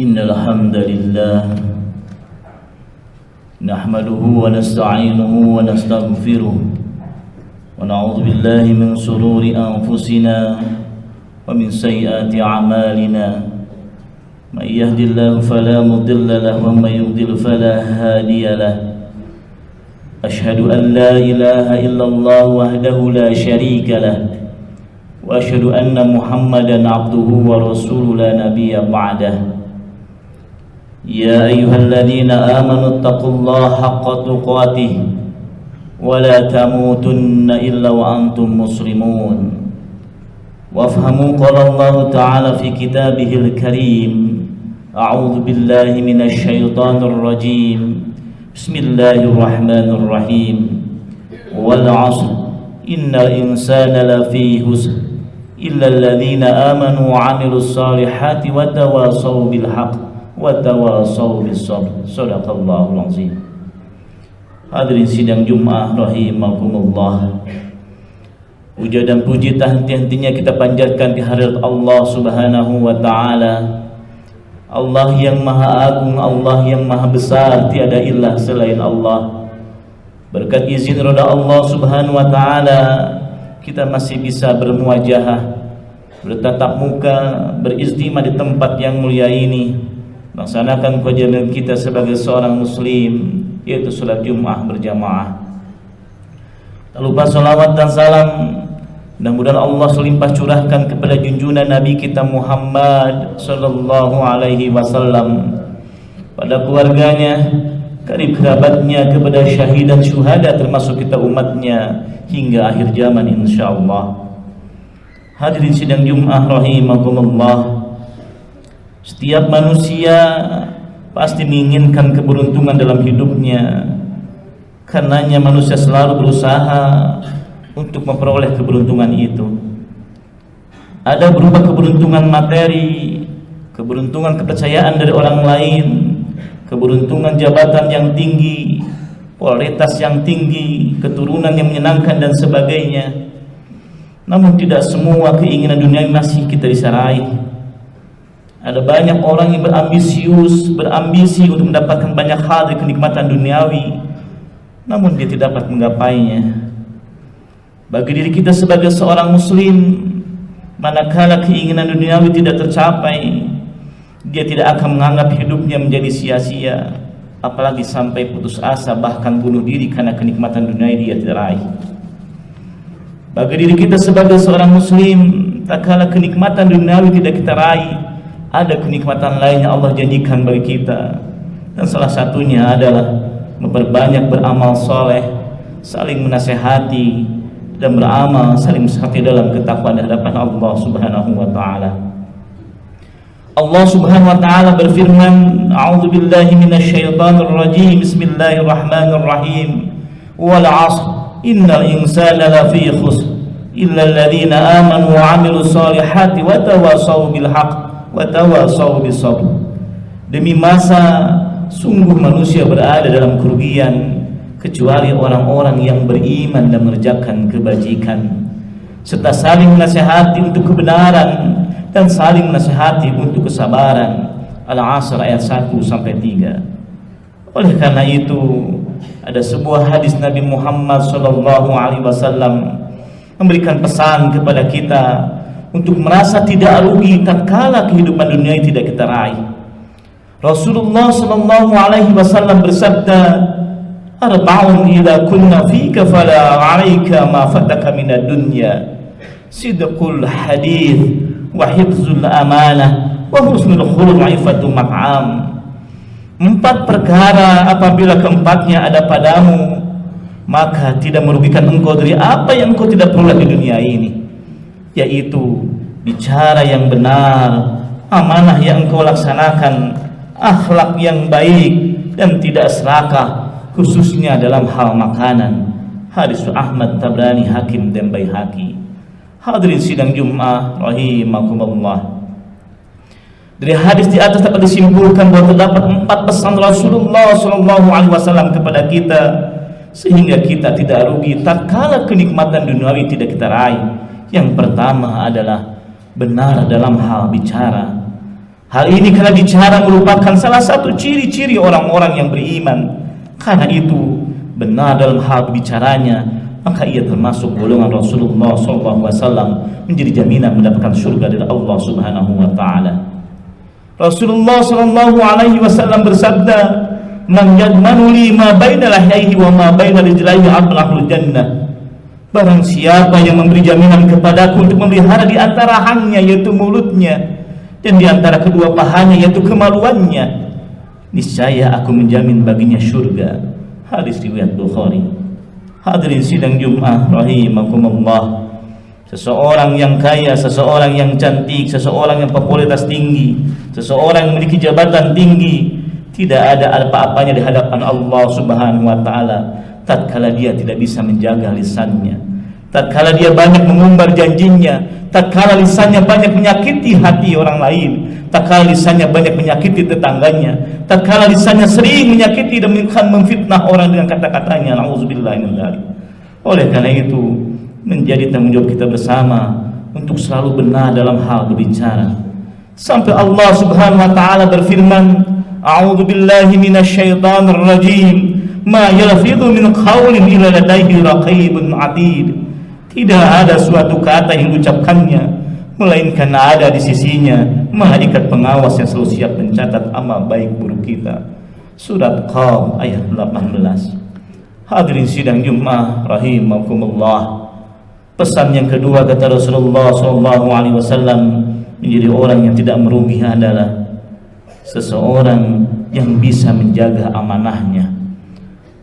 Innal hamdalillah nahmaduhu wa nasta'inuhu wa nastaghfiruh wa na'udzu billahi min shururi anfusina wa min sayyiati a'malina may yahdihillahu fala mudilla lahu wa may yudlil fala hadiya lahu ashhadu an la ilaha illallah wahdahu la syarika lahu wa ashhadu anna Muhammadan abduhu wa rasuluhu la nabiyya ba'dahu. Ya ayyuhalladzina amanu taqullaha haqqa tuqatih wa la tamutunna illa wa antum muslimun. Wafhamu qala Allah ta'ala fi kitabihil karim. A'udzu billahi minasy syaithanir rajim. Bismillahirrahmanirrahim. Wal 'ashr innal insana lafi khusr illa alladzina amanu wa 'amilus solihati wa tawassaw bil haqq wa tawassaw bis sabr. Shadaqallahul azim. Hadirin sidang Jumat rahimakumullah. Puja dan puji tak henti-hentinya kita panjatkan di hadirat Allah Subhanahu wa taala. Allah yang maha agung, Allah yang maha besar, tiada ilah selain Allah. Berkat izin roda Allah Subhanahu wa taala, kita masih bisa bermuajahah, bertatap muka, beristimewa di tempat yang mulia ini, melaksanakan kewajiban kita sebagai seorang muslim, yaitu salat Jumat berjamaah. Tak lupa salawat dan salam mudah-mudahan Allah selimpah curahkan kepada junjungan Nabi kita Muhammad sallallahu alaihi wasallam, pada keluarganya, karib kerabatnya, kepada syahid dan syuhada termasuk kita umatnya hingga akhir zaman insyaallah. Hadirin sidang Jumat rahimakumullah. Setiap manusia pasti menginginkan keberuntungan dalam hidupnya. Karenanya manusia selalu berusaha untuk memperoleh keberuntungan itu. Ada berupa keberuntungan materi, keberuntungan kepercayaan dari orang lain, keberuntungan jabatan yang tinggi, popularitas yang tinggi, keturunan yang menyenangkan dan sebagainya. Namun tidak semua keinginan dunia masih kita bisa raih. Ada banyak orang yang berambisi untuk mendapatkan banyak hal dari kenikmatan duniawi, namun dia tidak dapat menggapainya. Bagi diri kita sebagai seorang muslim, manakala keinginan duniawi tidak tercapai, dia tidak akan menganggap hidupnya menjadi sia-sia, apalagi sampai putus asa bahkan bunuh diri karena kenikmatan duniawi dia tidak raih. Bagi diri kita sebagai seorang muslim, tak kala kenikmatan duniawi tidak kita raih, ada kenikmatan lain yang Allah janjikan bagi kita, dan salah satunya adalah memperbanyak beramal soleh, saling menasehati, dan beramal saling menasehati dalam ketakwaan di hadapan Allah Subhanahu wa taala. Allah Subhanahu wa taala berfirman, A'udzu billahi minasyaitonir rajim. Bismillahirrahmanirrahim. Wal 'ashr innal insana lafi khusr illa alladzina amanu wa 'amilus solihati wa tawassaw bil haqq wa tawassaw bis sabr. Demi masa, sungguh manusia berada dalam kerugian kecuali orang-orang yang beriman dan mengerjakan kebajikan, serta saling menasihati untuk kebenaran dan saling menasihati untuk kesabaran. Al-Asr ayat 1 sampai 3. Oleh karena itu, ada sebuah hadis Nabi Muhammad sallallahu alaihi wasallam memberikan pesan kepada kita untuk merasa tidak rugi tatkala kehidupan dunia tidak kita raih. Rasulullah sallallahu alaihi wasallam bersabda, "Arba'un idza kunna fika fala 'alaika ma fataka minad dunya, sidqul hadits wa hifzul amanah wa husnul khuluq wa ifatul maq'am." 4 perkara apabila keempatnya ada padamu, maka tidak merugikan engkau dari apa yang engkau tidak peroleh di dunia ini, yaitu bicara yang benar, amanah yang engkau laksanakan, akhlak yang baik, dan tidak serakah, khususnya dalam hal makanan. Hadis Ahmad, Tabrani, Hakim, dan Baihaqi. Hadirin sidang Jumat rahimakumullah. Dari hadis di atas dapat disimpulkan bahwa terdapat 4 pesan Rasulullah SAW kepada kita, sehingga kita tidak rugi tatkala kenikmatan duniawi tidak kita raih. Yang pertama adalah benar dalam hal bicara. Hal ini karena bicara merupakan salah satu ciri-ciri orang-orang yang beriman. Karena itu benar dalam hal bicaranya, maka ia termasuk golongan Rasulullah SAW, menjadi jaminan mendapatkan surga dari Allah Subhanahu wa taala. Rasulullah SAW bersabda, "Man yadmanu li ma baina lahyaihi wa ma baina rijlaihi ahlul jannah." Barang siapa yang memberi jaminan kepadaku untuk memelihara di antara hangnya, yaitu mulutnya, dan di antara kedua pahanya, yaitu kemaluannya, niscaya aku menjamin baginya surga. Hadis riwayat Bukhari. Hadirin sidang Jumat rahimakumullah. Seseorang yang kaya, seseorang yang cantik, seseorang yang popularitas tinggi, seseorang yang memiliki jabatan tinggi, tidak ada apa-apanya di hadapan Allah Subhanahu wa taala tatkala dia tidak bisa menjaga lisannya, tatkala dia banyak mengumbar janjinya, tatkala lisannya banyak menyakiti hati orang lain, tatkala lisannya banyak menyakiti tetangganya, tatkala lisannya sering menyakiti dan memfitnah orang dengan kata-katanya. Nauzubillah min dzalik. Oleh karena itu, menjadi tanggung jawab kita bersama untuk selalu benar dalam hal berbicara. Sampai Allah Subhanahu wa taala berfirman, "A'udzubillahi minasyaitonir rajim. Ma yalfidhu min qawlin illa ladaihi raqibun 'atid." Tidak ada suatu kata yang diucapkannya melainkan ada di sisinya malaikat pengawas yang selalu siap mencatat amal baik buruk kita. Surat Qaf ayat 18. Hadirin sidang Jumat rahimakumullah. Pesan yang kedua kata Rasulullah SAW, menjadi orang yang tidak merugi adalah seseorang yang bisa menjaga amanahnya.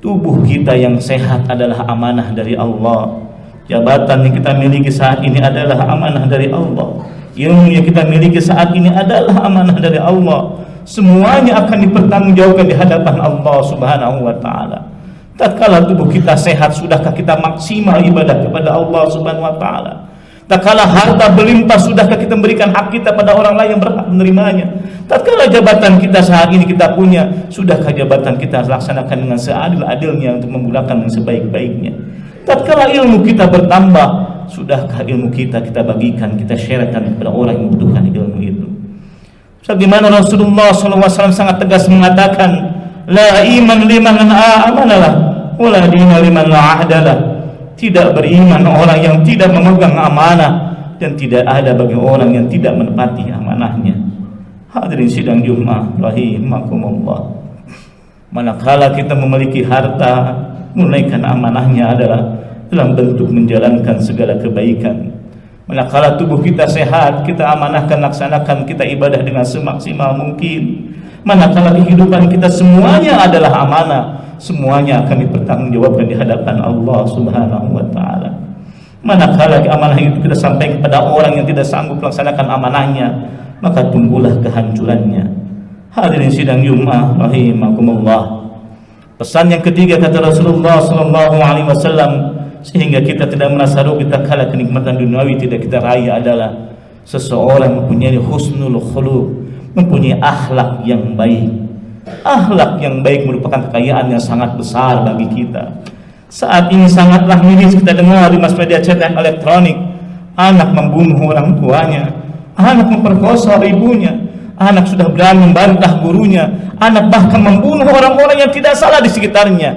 Tubuh kita yang sehat adalah amanah dari Allah. Jabatan yang kita miliki saat ini adalah amanah dari Allah. Ilmu yang kita miliki saat ini adalah amanah dari Allah. Semuanya akan dipertanggungjawabkan di hadapan Allah Subhanahu wa taala. Tatkala tubuh kita sehat, sudahkah kita maksimal ibadah kepada Allah Subhanahu wa taala? Tatkala harta berlimpah, sudahkah kita memberikan hak kita pada orang lain yang berhak menerimanya? Tatkala jabatan kita saat ini kita punya, sudahkah jabatan kita laksanakan dengan seadil-adilnya untuk menggunakan dengan sebaik-baiknya? Tatkala ilmu kita bertambah, sudahkah ilmu kita bagikan, kita sharekan kepada orang yang membutuhkan ilmu itu? Sebagaimana Rasulullah SAW sangat tegas mengatakan, "La iman liman amanalah, wala dina liman la ahdalah." Tidak beriman orang yang tidak memegang amanah, dan tidak ada bagi orang yang tidak menepati amanahnya. Hadirin sidang Jumat rahimakumullah. Manakala kita memiliki harta, menunaikan amanahnya adalah dalam bentuk menjalankan segala kebaikan. Manakala tubuh kita sehat, kita amanahkan, laksanakan kita ibadah dengan semaksimal mungkin. Manakala kehidupan kita semuanya adalah amanah, semuanya akan dipertanggungjawabkan di hadapan Allah Subhanahu wa taala. Manakala amanah itu kita sampaikan kepada orang yang tidak sanggup melaksanakan amanahnya, maka tunggulah kehancurannya. Hadirin sidang Jumat rahimakumullah. Pesan yang ketiga kata Rasulullah SAW, sehingga kita tidak merasa rugi tatkala kenikmatan duniawi tidak kita raih, adalah seseorang mempunyai husnul khuluq, mempunyai akhlak yang baik. Akhlak yang baik merupakan kekayaan yang sangat besar bagi kita. Saat ini sangatlah miris kita dengar di mass media cetak elektronik, anak membunuh orang tuanya, anak memperkosa ibunya, anak sudah berani membantah gurunya, anak bahkan membunuh orang-orang yang tidak salah di sekitarnya.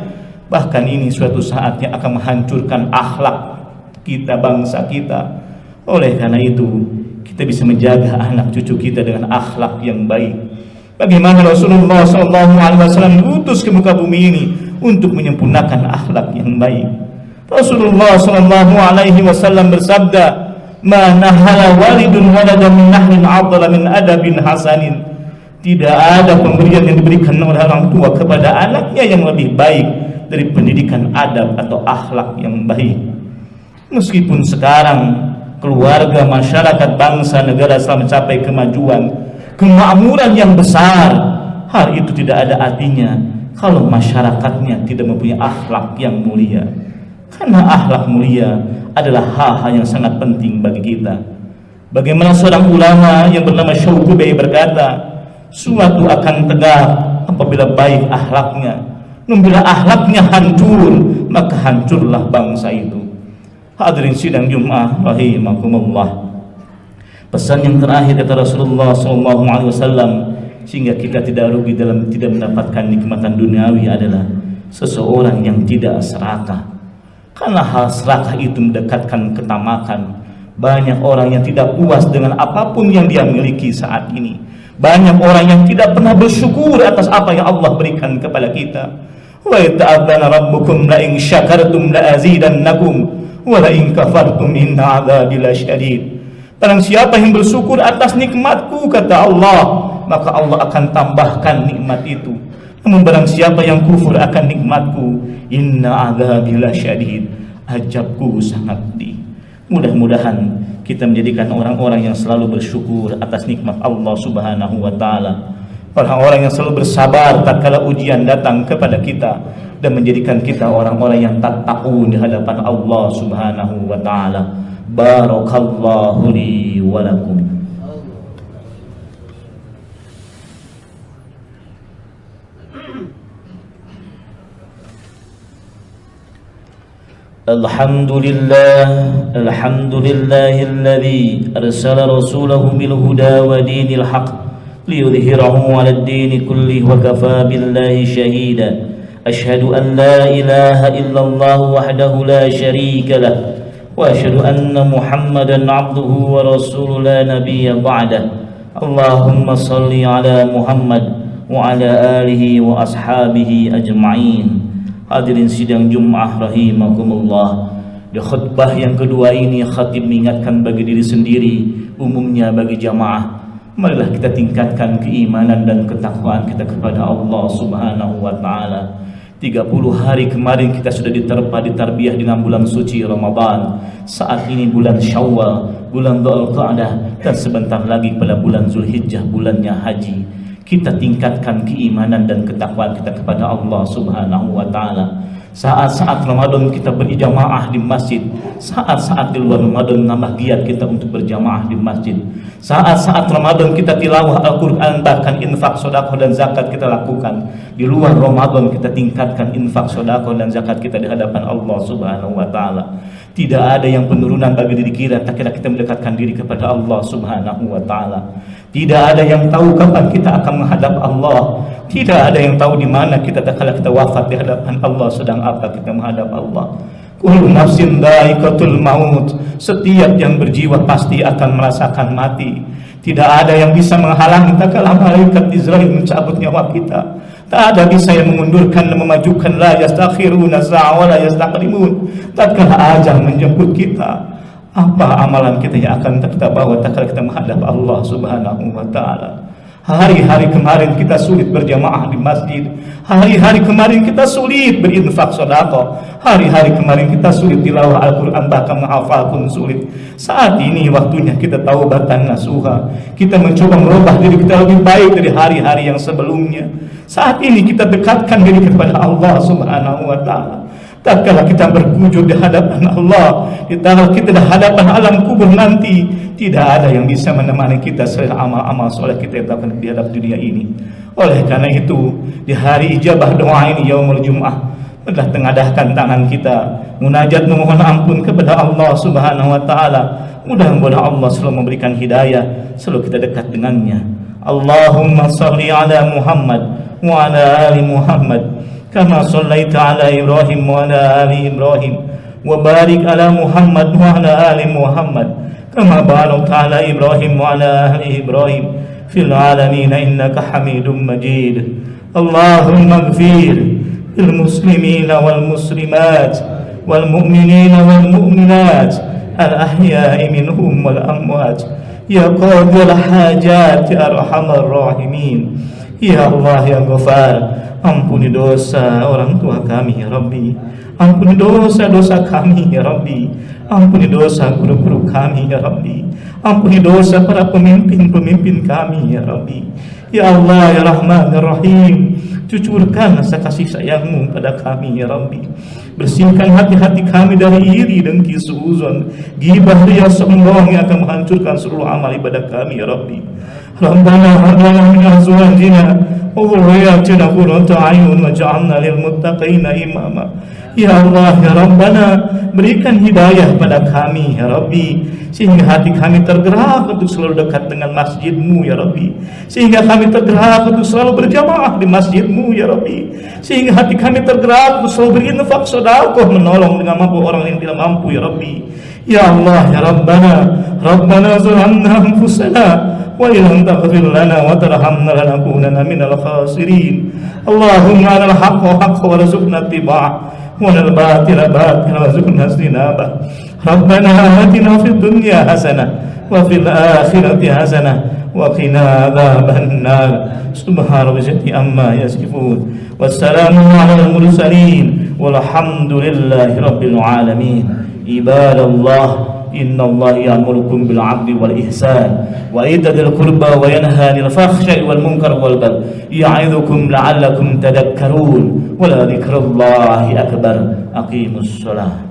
Bahkan ini suatu saat yang akan menghancurkan akhlak kita, bangsa kita. Oleh karena itu, kita bisa menjaga anak cucu kita dengan akhlak yang baik. Bagaimana Rasulullah SAW diutus ke muka bumi ini untuk menyempurnakan akhlak yang baik. Rasulullah SAW bersabda, "Ma nahala walidun waladan min nahrin afdala min adabin hasanin." Tidak ada pemberian yang diberikan oleh orang tua kepada anaknya yang lebih baik dari pendidikan adab atau akhlak yang baik. Meskipun sekarang keluarga, masyarakat, bangsa, negara telah mencapai kemajuan, kemakmuran yang besar, hal itu tidak ada artinya kalau masyarakatnya tidak mempunyai akhlak yang mulia. Karena akhlak mulia adalah hal-hal yang sangat penting bagi kita. Bagaimana seorang ulama yang bernama Syaukubi berkata, suatu akan tegak apabila baik akhlaknya, namun bila akhlaknya hancur, maka hancurlah bangsa itu. Hadirin sidang Jumat rahimakumullah. Pesan yang terakhir kata Rasulullah SAW, sehingga kita tidak rugi dalam tidak mendapatkan nikmatan duniawi adalah seseorang yang tidak serakah. Karena hal serakah itu mendekatkan ketamakan. Banyak orang yang tidak puas dengan apapun yang dia miliki saat ini. Banyak orang yang tidak pernah bersyukur atas apa yang Allah berikan kepada kita. Wa ta'adzana rabbukum la in syakartum la azidannakum wa la in kafartum inna 'adzabi lasyadid. Barang siapa yang bersyukur atas nikmatku, kata Allah, maka Allah akan tambahkan nikmat itu. Namun barang siapa yang kufur akan nikmatku, inna 'adzabi lasyadid, azabku sangat pedih. Mudah-mudahan kita menjadikan orang-orang yang selalu bersyukur atas nikmat Allah Subhanahu wa taala. Orang-orang yang selalu bersabar tatkala ujian datang kepada kita, dan menjadikan kita orang-orang yang tattaqun di hadapan Allah Subhanahu wa taala. Barakallahu li wa lakum. Alhamdulillahilladzi arsala rasulahu bil huda wa dinil haqq liyudhhirahu 'alad dini kullihi wa kafaa billahi shahida. Asyhadu an la ilaha illallah wahdahu la syarika lah wa asyhadu anna Muhammadan 'abduhu wa rasuluhu la nabiyya ba'dah. Allahumma shalli 'ala Muhammad wa 'ala alihi wa ashabihi ajma'in. Hadirin sidang Jumat rahimakumullah. Di khutbah yang kedua ini khatib mengingatkan bagi diri sendiri, umumnya bagi jamaah, marilah kita tingkatkan keimanan dan ketakwaan kita kepada Allah Subhanahu wa taala. 30 hari kemarin kita sudah diterpa ditarbiyah dengan bulan suci Ramadan. Saat ini bulan Syawal, bulan Dzulqa'dah, dan sebentar lagi pada bulan Zulhijjah, bulannya haji. Kita tingkatkan keimanan dan ketakwaan kita kepada Allah Subhanahu wa taala. Saat-saat Ramadan kita berjamaah di masjid. Saat-saat di luar Ramadan nambah giat kita untuk berjamaah di masjid. Saat-saat Ramadan kita tilawah Al-Quran, bahkan infak, sedekah dan zakat kita lakukan. Di luar Ramadan kita tingkatkan infak, sedekah dan zakat kita di hadapan Allah Subhanahu wa taala. Tidak ada yang penurunan bagi diri kita tak kira kita mendekatkan diri kepada Allah Subhanahu wa taala. Tidak ada yang tahu kapan kita akan menghadap Allah. Tidak ada yang tahu di mana kita tatkala kita wafat di hadapan Allah, sedang apa kita menghadap Allah. Kullu nafsin dha'iqatul maut. Setiap yang berjiwa pasti akan merasakan mati. Tidak ada yang bisa menghalangi tatkala malaikat Israil mencabut nyawa kita. Tak ada bisa yang mengundurkan dan memajukan. La yastakhiruna sa'a wa la yastaqdimun. Tatkala ajal menjemput kita, apa amalan kita yang akan kita bawa tatkala kita menghadap Allah Subhanahu wa taala? Hari-hari kemarin kita sulit berjamaah di masjid. Hari-hari kemarin kita sulit berinfak sedekah. Hari-hari kemarin kita sulit tilawah Al-Quran, bahkan menghafal pun sulit. Saat ini waktunya kita taubatan nasuha. Kita mencoba merubah diri kita lebih baik dari hari-hari yang sebelumnya. Saat ini kita dekatkan diri kepada Allah Subhanahu wa taala. Tatkala kita berwujud di hadapan Allah, tatkala kita di hadapan alam kubur nanti, tidak ada yang bisa menemani kita selain amal-amal soleh kita yang dilakukan di hadap dunia ini. Oleh karena itu, di hari ijabah doa ini yaumul Jum'ah, adalah tengadahkan tangan kita, munajat memohon ampun kepada Allah Subhanahu wa taala. Mudah-mudahan Allah selalu memberikan hidayah, selalu kita dekat dengannya. Allahumma shalli ala Muhammad wa ala ali Muhammad kama shallaita ala Ibrahim wa ala ali Ibrahim, wa barik ala Muhammad wa ala ali Muhammad kama barakta ala Ibrahim wa ala ali Ibrahim fil alamin innaka Hamidum Majid. Allahumma ighfir lil muslimina wal muslimat wal mu'minina wal mu'minat al ahya'i minhum wal amwat ya qadil hajat ya arhamar rahimin. Ya Allah ya Ghafar, ampuni dosa orang tua kami ya Rabbi. Ampuni dosa-dosa kami ya Rabbi. Ampuni dosa guru-guru kami ya Rabbi. Ampuni dosa para pemimpin-pemimpin kami ya Rabbi. Ya Allah ya Rahman ya Rahim, cucurkan rasa kasih sayang-Mu pada kami ya Rabbi. Bersihkan hati-hati kami dari iri, dengki, suuzon, ghibah, riya, sombong yang akan menghancurkan seluruh amal ibadah kami ya Rabbi. Rabbana hab lana min azwajina wa dhurriyyatina qurrata a'yun waj'alna lil muttaqina imama. Ya Allah ya Rabbana, berikan hidayah pada kami ya Rabbi, sehingga hati kami tergerak untuk selalu dekat dengan masjid-Mu ya Rabbi, sehingga kami tergerak untuk selalu berjamaah di masjid-Mu ya Rabbi, sehingga hati kami tergerak untuk selalu berinfak sedekah menolong dengan mampu orang yang tidak mampu ya Rabbi. Ya Allah ya Rabbana, Rabbana zalamna anfusana wa illam taghfir lana wa tarhamna lanakunanna minal khasirin. Allahumma anal haqqa haqqa warzuqna ittiba'ah wa anal batila batila warzuqna ijtinabah. Rabbana atina fid dunya hasanah wa fil akhirati hasanah wa qina adzaban nar. Subhana rabbika amma yasifun. Wassalamu alal mursalin walhamdulillahi rabbil alamin. Ibadallah, innallaha ya'murukum bil 'adli wal ihsan wa ita'il qurba wa yanha 'anil fahsya'i wal munkar wal baghi ya'idzukum la'allakum tadhakkarun wa la dzikrullahi akbar. Aqimus shalah.